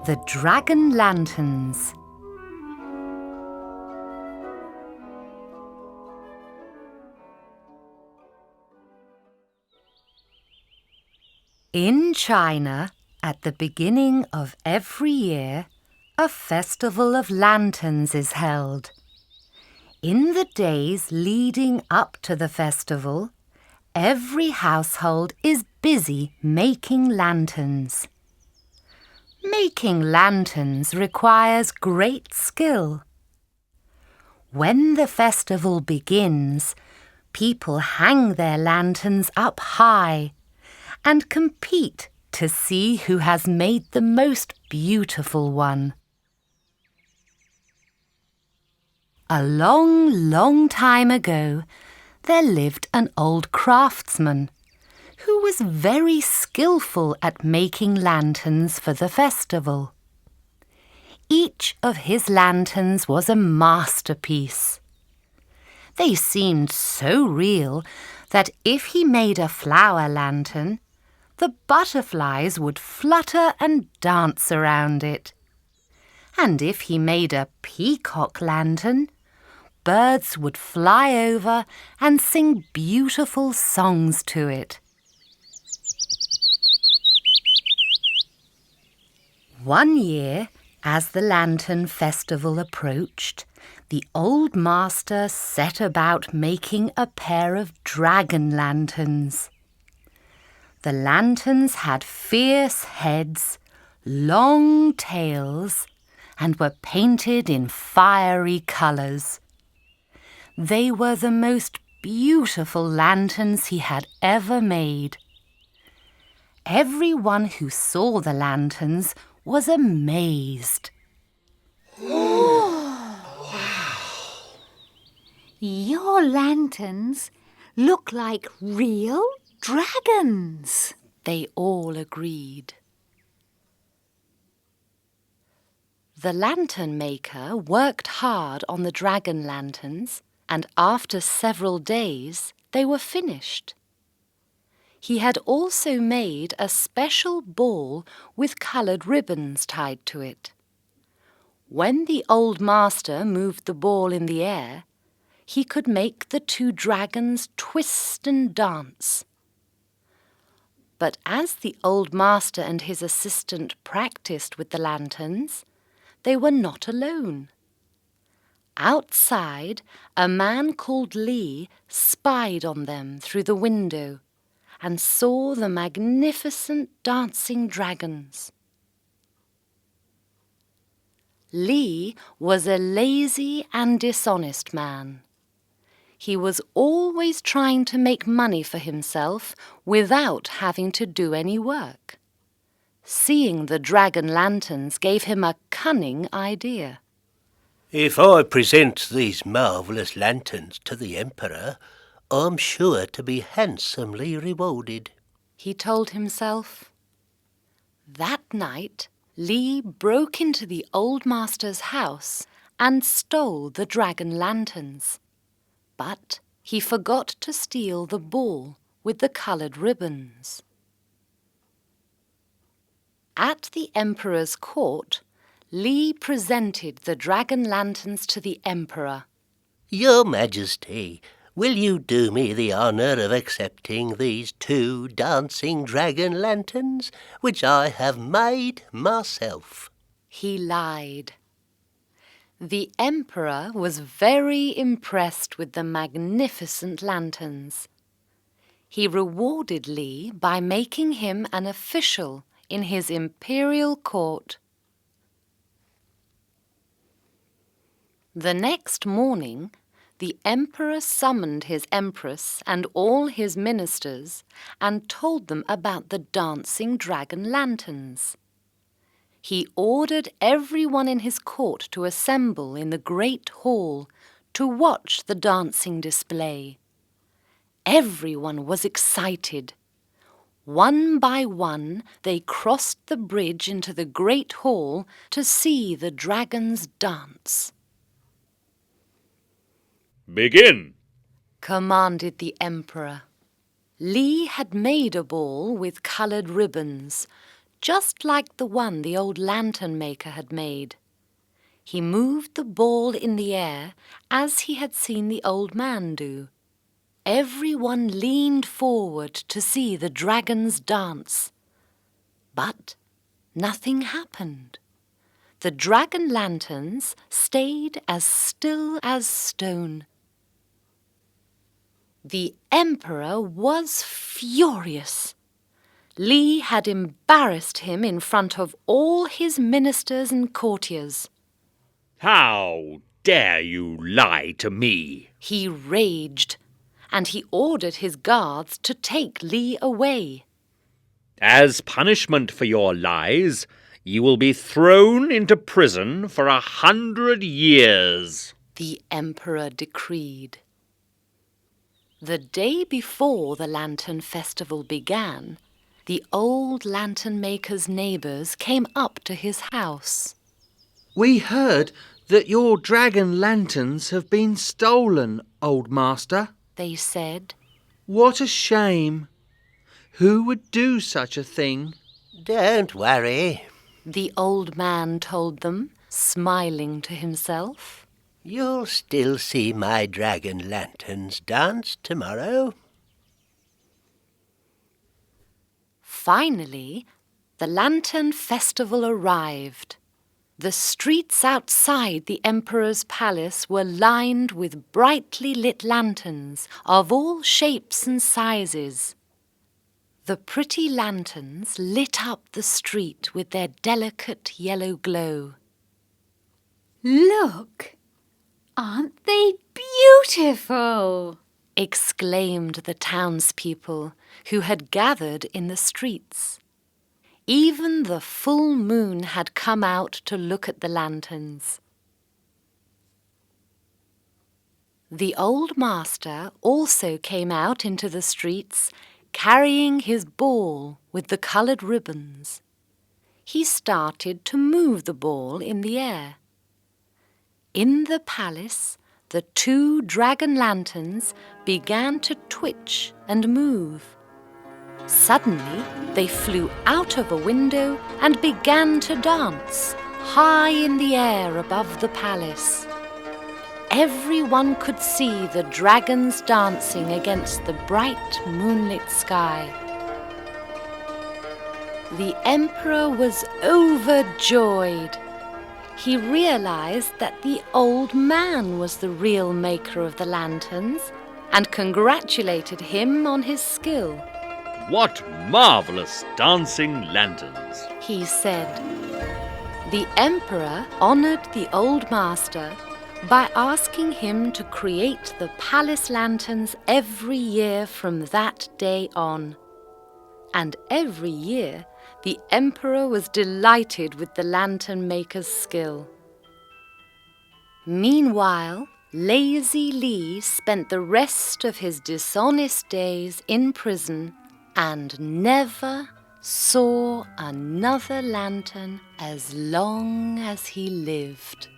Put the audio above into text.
The Dragon Lanterns. In China, at the beginning of every year, a festival of lanterns is held. In the days leading up to the festival, every household is busy making lanterns. Making lanterns requires great skill. When the festival begins, people hang their lanterns up high and compete to see who has made the most beautiful one. A long, long time ago, there lived an old craftsman who was very skillful at making lanterns for the festival. Each of his lanterns was a masterpiece. They seemed so real that if he made a flower lantern, the butterflies would flutter and dance around it. And if he made a peacock lantern, birds would fly over and sing beautiful songs to it. One year, as the lantern festival approached, the old master set about making a pair of dragon lanterns. The lanterns had fierce heads, long tails, and were painted in fiery colours. They were the most beautiful lanterns he had ever made. Everyone who saw the lanterns was amazed. Your lanterns look like real dragons, they all agreed. The lantern maker worked hard on the dragon lanterns, and after several days they were finished. He had also made a special ball with coloured ribbons tied to it. When the old master moved the ball in the air, he could make the two dragons twist and dance. But as the old master and his assistant practiced with the lanterns, they were not alone. Outside, a man called Li spied on them through the window and saw the magnificent dancing dragons. Li was a lazy and dishonest man. He was always trying to make money for himself without having to do any work. Seeing the dragon lanterns gave him a cunning idea. If I present these marvellous lanterns to the Emperor, I'm sure to be handsomely rewarded, he told himself. That night, Li broke into the old master's house and stole the dragon lanterns. But he forgot to steal the ball with the coloured ribbons. At the Emperor's court, Li presented the dragon lanterns to the Emperor. Your Majesty, will you do me the honour of accepting these 2 dancing dragon lanterns, which I have made myself? He lied. The Emperor was very impressed with the magnificent lanterns. He rewarded Li by making him an official in his imperial court. The next morning, the Emperor summoned his Empress and all his ministers and told them about the dancing dragon lanterns. He ordered everyone in his court to assemble in the great hall to watch the dancing display. Everyone was excited. One by one, they crossed the bridge into the great hall to see the dragons dance. Begin, commanded the Emperor. Li had made a ball with coloured ribbons, just like the one the old lantern maker had made. He moved the ball in the air as he had seen the old man do. Everyone leaned forward to see the dragons dance. But nothing happened. The dragon lanterns stayed as still as stone. The emperor was furious. Li had embarrassed him in front of all his ministers and courtiers. How dare you lie to me? He raged, and he ordered his guards to take Li away. As punishment for your lies, you will be thrown into prison for 100 years, the emperor decreed. The day before the Lantern Festival began, the old lantern maker's neighbours came up to his house. We heard that your dragon lanterns have been stolen, old master, they said. What a shame. Who would do such a thing? Don't worry. The old man told them, smiling to himself. You'll still see my dragon lanterns dance tomorrow. Finally, the Lantern Festival arrived. The streets outside the emperor's palace were lined with brightly lit lanterns of all shapes and sizes. The pretty lanterns lit up the street with their delicate yellow glow. Look! Aren't they beautiful? Exclaimed the townspeople who had gathered in the streets. Even the full moon had come out to look at the lanterns. The old master also came out into the streets, carrying his ball with the coloured ribbons. He started to move the ball in the air. In the palace, the 2 dragon lanterns began to twitch and move. Suddenly, they flew out of a window and began to dance, high in the air above the palace. Everyone could see the dragons dancing against the bright moonlit sky. The emperor was overjoyed. He realized that the old man was the real maker of the lanterns and congratulated him on his skill. What marvellous dancing lanterns! He said. The emperor honored the old master by asking him to create the palace lanterns every year from that day on. And every year, the emperor was delighted with the lantern maker's skill. Meanwhile, lazy Li spent the rest of his dishonest days in prison and never saw another lantern as long as he lived.